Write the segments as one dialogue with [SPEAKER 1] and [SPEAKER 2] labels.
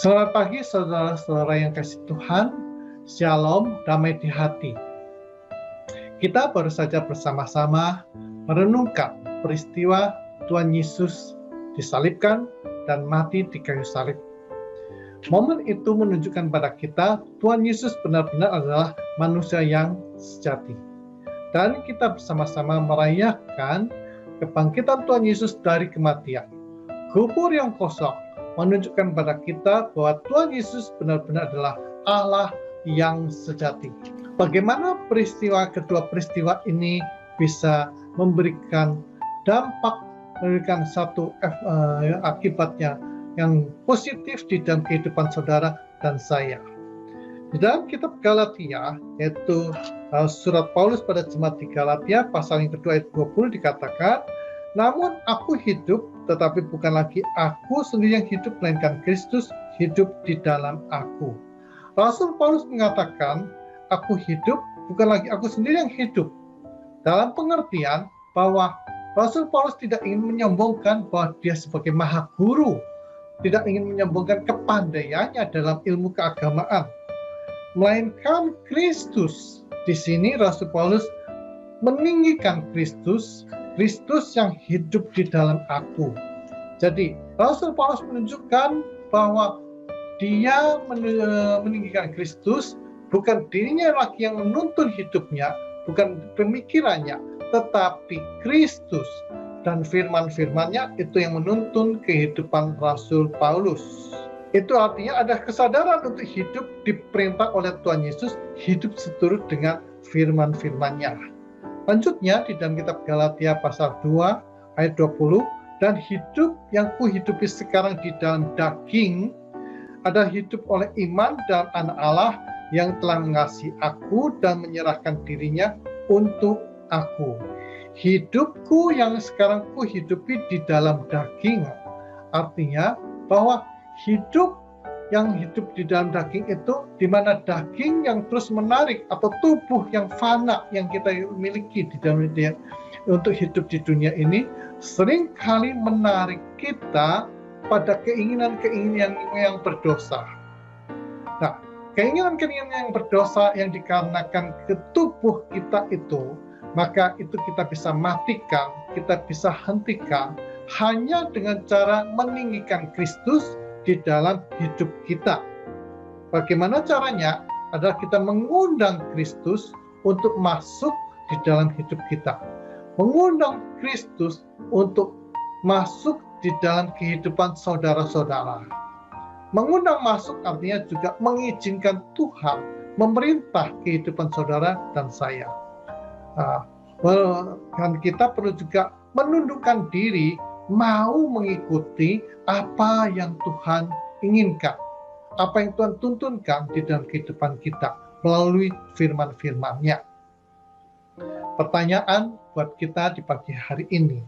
[SPEAKER 1] Selamat pagi saudara-saudara yang kasih Tuhan, Shalom, damai di hati. Kita baru saja bersama-sama merenungkan peristiwa Tuhan Yesus disalibkan dan mati di kayu salib. Momen itu menunjukkan pada kita Tuhan Yesus benar-benar adalah manusia yang sejati. Dan kita bersama-sama merayakan kebangkitan Tuhan Yesus dari kematian. Kubur yang kosong menunjukkan pada kita bahwa Tuhan Yesus benar-benar adalah Allah yang sejati. Bagaimana kedua peristiwa ini bisa memberikan dampak, memberikan satu akibatnya yang positif di dalam kehidupan saudara dan saya. Di dalam kitab Galatia, yaitu surat Paulus pada jemaat di Galatia, pasal yang kedua ayat 20 dikatakan, namun aku hidup, tetapi bukan lagi aku sendiri yang hidup, melainkan Kristus hidup di dalam aku. Rasul Paulus mengatakan, aku hidup, bukan lagi aku sendiri yang hidup. Dalam pengertian bahwa Rasul Paulus tidak ingin menyombongkan bahwa dia sebagai maha guru, tidak ingin menyombongkan kepandaiannya dalam ilmu keagamaan, melainkan Kristus. Di sini Rasul Paulus meninggikan Kristus yang hidup di dalam aku. Jadi Rasul Paulus menunjukkan bahwa dia meninggikan Kristus, bukan dirinya lagi yang menuntun hidupnya, bukan pemikirannya, tetapi Kristus dan firman-firmannya itu yang menuntun kehidupan Rasul Paulus. Itu artinya ada kesadaran untuk hidup diperintah oleh Tuhan Yesus, hidup seturut dengan firman-firmannya. Lanjutnya di dalam kitab Galatia pasal 2 ayat 20, dan hidup yang kuhidupi sekarang di dalam daging adalah hidup oleh iman dalam Anak Allah yang telah mengasihi aku dan menyerahkan dirinya untuk aku. Hidupku yang sekarang kuhidupi di dalam daging, artinya bahwa hidup yang hidup di dalam daging itu, di mana daging yang terus menarik atau tubuh yang fana yang kita miliki di dalam dia untuk hidup di dunia ini, seringkali menarik kita pada keinginan-keinginan yang berdosa. Nah, keinginan-keinginan yang berdosa yang dikarenakan ke tubuh kita itu, maka itu kita bisa matikan, kita bisa hentikan hanya dengan cara meninggikan Kristus di dalam hidup kita. Bagaimana caranya? Adalah kita mengundang Kristus untuk masuk di dalam hidup kita. Mengundang Kristus untuk masuk di dalam kehidupan saudara-saudara. Mengundang masuk artinya juga mengizinkan Tuhan memerintah kehidupan saudara dan saya. Dan kita perlu juga menundukkan diri, mau mengikuti apa yang Tuhan inginkan, apa yang Tuhan tuntunkan di dalam kehidupan kita melalui firman-firman-Nya. Pertanyaan buat kita di pagi hari ini,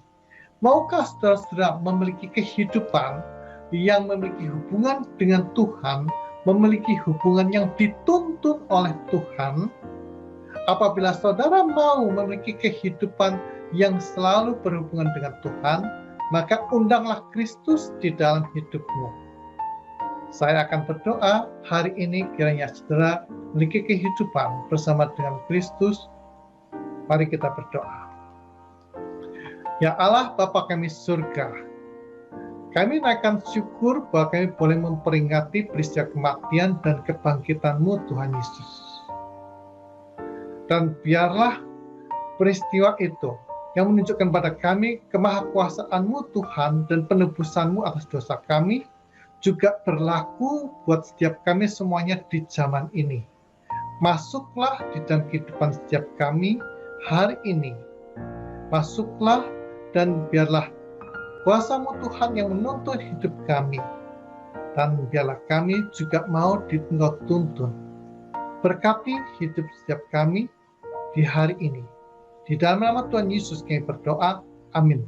[SPEAKER 1] maukah saudara-saudara memiliki kehidupan yang memiliki hubungan dengan Tuhan, memiliki hubungan yang dituntun oleh Tuhan? Apabila saudara mau memiliki kehidupan yang selalu berhubungan dengan Tuhan, maka undanglah Kristus di dalam hidupmu. Saya akan berdoa hari ini kiranya saudara memiliki kehidupan bersama dengan Kristus. Mari kita berdoa. Ya Allah, Bapa kami surga, kami naikkan syukur bahwa kami boleh memperingati peristiwa kematian dan kebangkitan-Mu Tuhan Yesus. Dan biarlah peristiwa itu yang menunjukkan pada kami kemahakuasaan-Mu Tuhan dan penebusan-Mu atas dosa kami, juga berlaku buat setiap kami semuanya di zaman ini. Masuklah di dalam kehidupan setiap kami hari ini. Masuklah dan biarlah kuasa-Mu Tuhan yang menuntun hidup kami. Dan biarlah kami juga mau Engkau tuntun. Berkati hidup setiap kami di hari ini. Di dalam nama Tuhan Yesus kami berdoa. Amin.